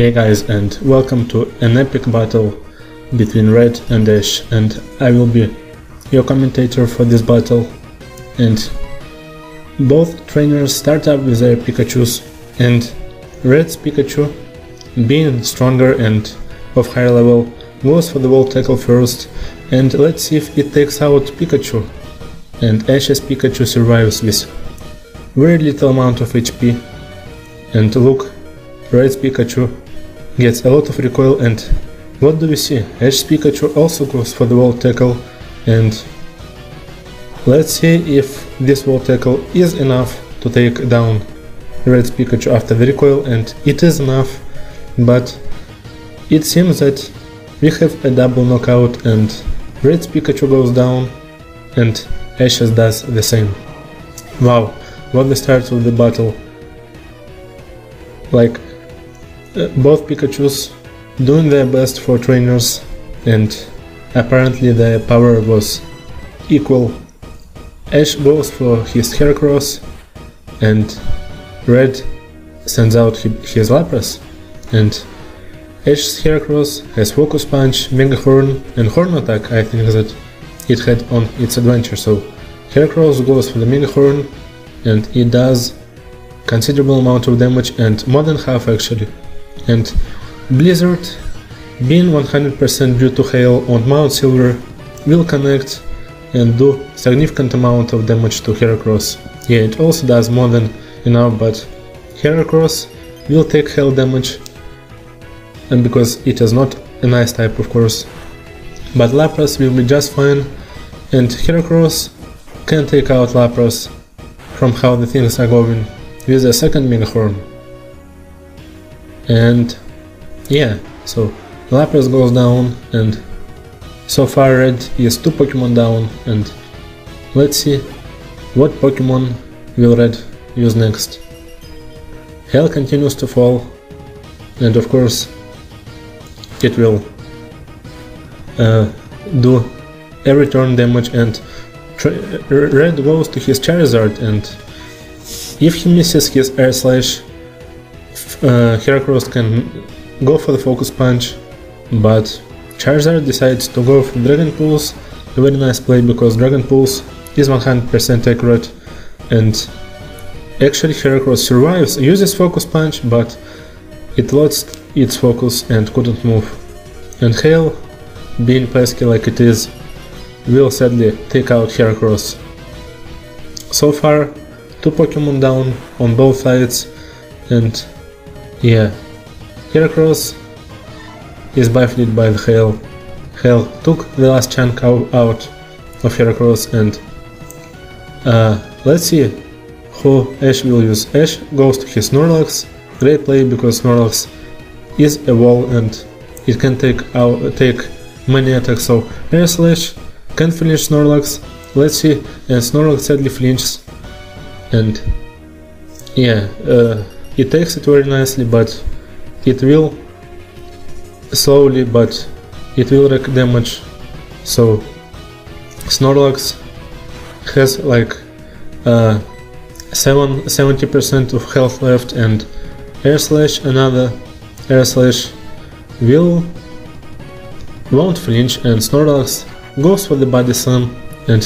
Hey guys, and welcome to an epic battle between Red and Ash, and I will be your commentator for this battle. And both trainers start up with their Pikachus, and Red's Pikachu, being stronger and of higher level, goes for the wall tackle first, and let's see if it takes out Pikachu. And Ash's Pikachu survives with very little amount of HP, and look, Red's Pikachu gets a lot of recoil, and what do we see? Ash's Pikachu also goes for the wall tackle, and let's see if this wall tackle is enough to take down Red's Pikachu after the recoil, and it is enough, but it seems that we have a double knockout and Red's Pikachu goes down and Ash's does the same. Wow, what the start of the battle. Like, both Pikachus doing their best for trainers, and apparently their power was equal. Ash goes for his Heracross and Red sends out his Lapras, and Ash's Heracross has Focus Punch, Mega Horn and Horn Attack. I think that it had on its adventure, so Heracross goes for the Mega Horn and it does considerable amount of damage, and more than half actually. And Blizzard, being 100% due to hail on Mount Silver, will connect and do significant amount of damage to Heracross. Yeah, it also does more than enough, but Heracross will take hail damage, and because it is not a nice type of course. But Lapras will be just fine, and Heracross can take out Lapras from how the things are going with a second Mega Horn. And yeah, so Lapras goes down, and so far Red is 2 Pokemon down, and let's see what Pokemon will Red use next. Hail continues to fall, and of course it will do a return damage, and Red goes to his Charizard, and if he misses his Air Slash, Heracross can go for the Focus Punch, but Charizard decides to go for Dragon Pulse. A very nice play, because Dragon Pulse is 100% accurate, and actually Heracross survives, uses Focus Punch, but it lost its focus and couldn't move. And Hail, being pesky like it is, will sadly take out Heracross. So far, 2 Pokemon down on both sides, and yeah, Heracross is buffeted by the Hail. Hail took the last chunk out of Heracross, and let's see who Ash will use. Ash goes to his Snorlax. Great play, because Snorlax is a wall and it can take many attacks, so Air Slash can flinch Snorlax. Let's see, and Snorlax sadly flinches, and yeah, it takes it very nicely, but it will slowly, but it will wreak damage. So Snorlax has like 70% of health left, and Air Slash, another Air Slash won't flinch, and Snorlax goes for the Body Slam, and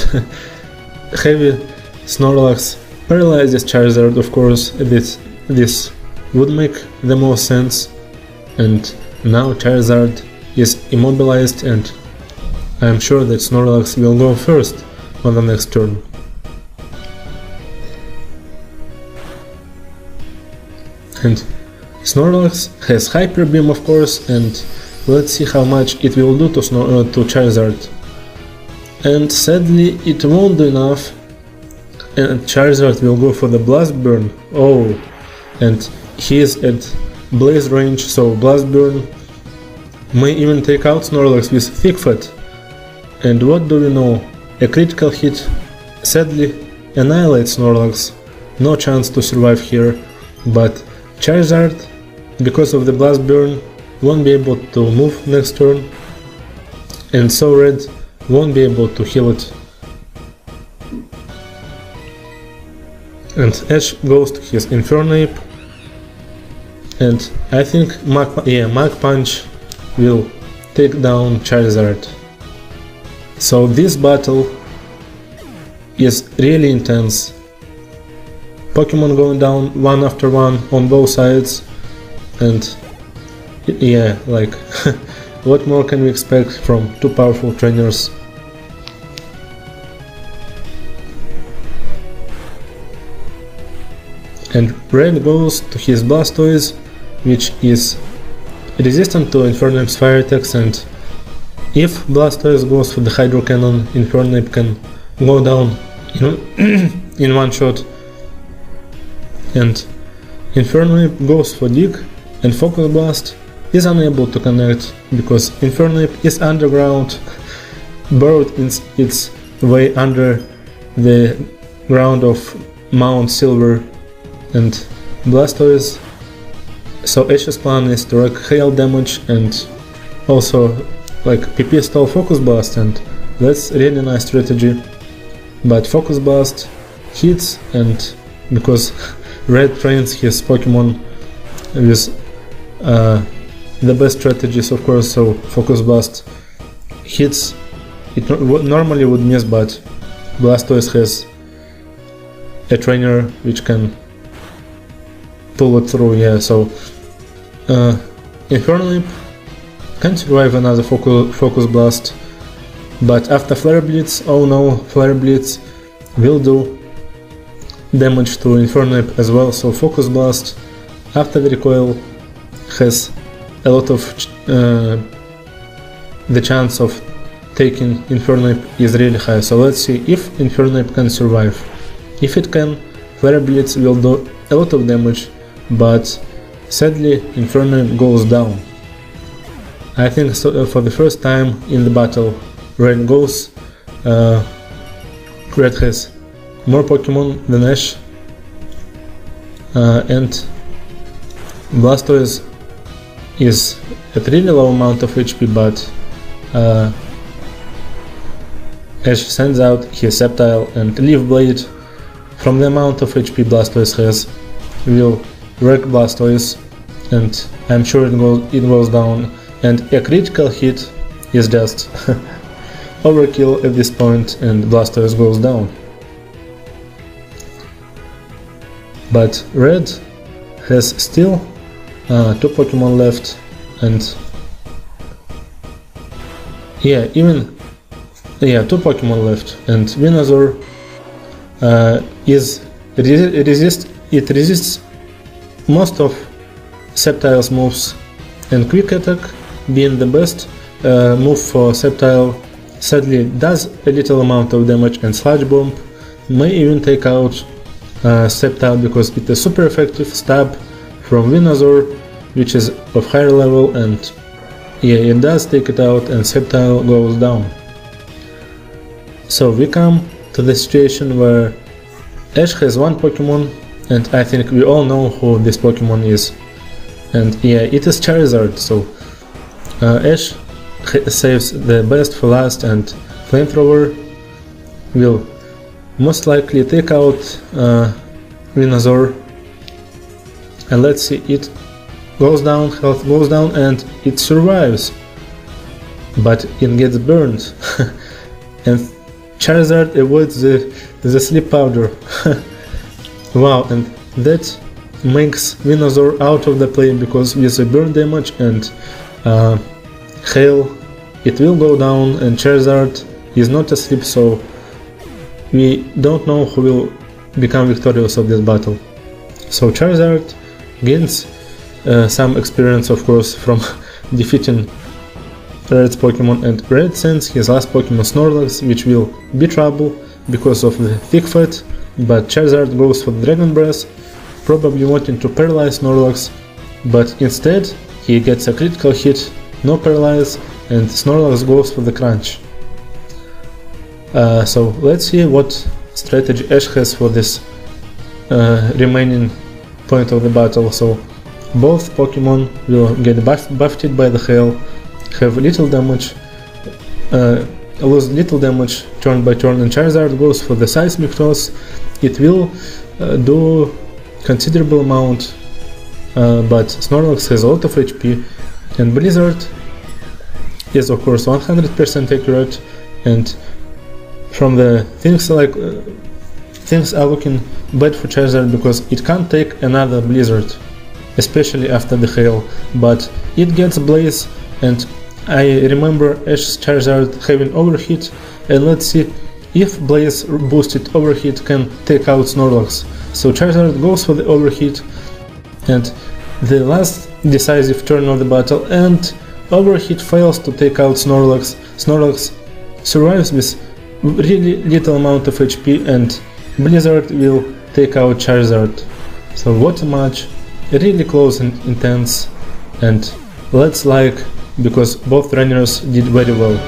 heavy Snorlax paralyzes Charizard. Of course, this would make the most sense, and now Charizard is immobilized, and I am sure that Snorlax will go first on the next turn. And Snorlax has Hyper Beam, of course, and let's see how much it will do to Charizard. And sadly it won't do enough, and Charizard will go for the Blast Burn. Oh, and he is at Blaze range, so Blast Burn may even take out Snorlax with Thick Fat. And what do we know? A critical hit sadly annihilates Snorlax. No chance to survive here, but Charizard, because of the Blast Burn, won't be able to move next turn, and so Red won't be able to heal it. And Ash goes to his Infernape, and I think Mach Punch will take down Charizard. So this battle is really intense. Pokemon going down one after one on both sides, and yeah, like what more can we expect from two powerful trainers? And Red goes to his Blastoise, which is resistant to Infernape's fire attacks, and if Blastoise goes for the Hydro Cannon, Infernape can go down in one shot. And Infernape goes for Dig, and Focus Blast is unable to connect because Infernape is underground, burrowed in its way under the ground of Mount Silver, and Blastoise. So Ash's plan is to wreak hail damage and also like PP stall Focus Blast, and that's really nice strategy. But Focus Blast hits, and because Red trains his Pokemon with the best strategies, of course, so Focus Blast hits. It normally would miss, but Blastoise has a trainer which can pull it through, yeah, so Infernape can survive another Focus Blast, but after Flare Blitz, oh no, Flare Blitz will do damage to Infernape as well, so Focus Blast after the recoil has a lot of the chance of taking Infernape is really high, so let's see if Infernape can survive. If it can, Flare Blitz will do a lot of damage, but sadly Infernape goes down. I think so, for the first time in the battle Red goes. Red has more Pokemon than Ash, and Blastoise is at really low amount of HP, but Ash sends out his Sceptile, and Leaf Blade from the amount of HP Blastoise has will wreck Blastoise, and I'm sure it goes down, and a critical hit is just overkill at this point, and Blastoise goes down. But Red has still two Pokemon left, and two Pokemon left, and Venusaur resists most of Sceptile's moves, and Quick Attack, being the best move for Sceptile, sadly does a little amount of damage, and Sludge Bomb may even take out Sceptile because it's a super effective stab from Venusaur, which is of higher level, and yeah, it does take it out, and Sceptile goes down. So we come to the situation where Ash has one Pokemon, and I think we all know who this Pokemon is, and yeah, it is Charizard. So Ash saves the best for last, and Flamethrower will most likely take out Venusaur, and let's see, it goes down, health goes down, and it survives, but it gets burned and Charizard avoids the sleep powder. Wow, and that makes Venusaur out of the play, because with the burn damage and hail it will go down, and Charizard is not asleep, so we don't know who will become victorious of this battle. So Charizard gains some experience, of course, from defeating Red's Pokemon, and Red sends his last Pokemon Snorlax, which will be trouble because of the thick fat, but Charizard goes for the Dragon Breath, probably wanting to paralyze Snorlax, but instead he gets a critical hit, no paralyze, and Snorlax goes for the Crunch. So let's see what strategy Ash has for this remaining point of the battle. So both Pokemon will get buffeted by the hail, have little damage, lose little damage turn by turn, and Charizard goes for the Seismic Toss. It will do considerable amount but Snorlax has a lot of HP, and Blizzard is of course 100% accurate, and from the things things are looking bad for Charizard because it can't take another Blizzard, especially after the Hail, but it gets Blaze, and I remember Ash's Charizard having Overheat, and let's see if Blaze boosted Overheat can take out Snorlax. So Charizard goes for the Overheat, and the last decisive turn of the battle, and Overheat fails to take out Snorlax. Snorlax survives with really little amount of HP, and Blizzard will take out Charizard. So what a match, really close and intense, and let's like, because both runners did very well.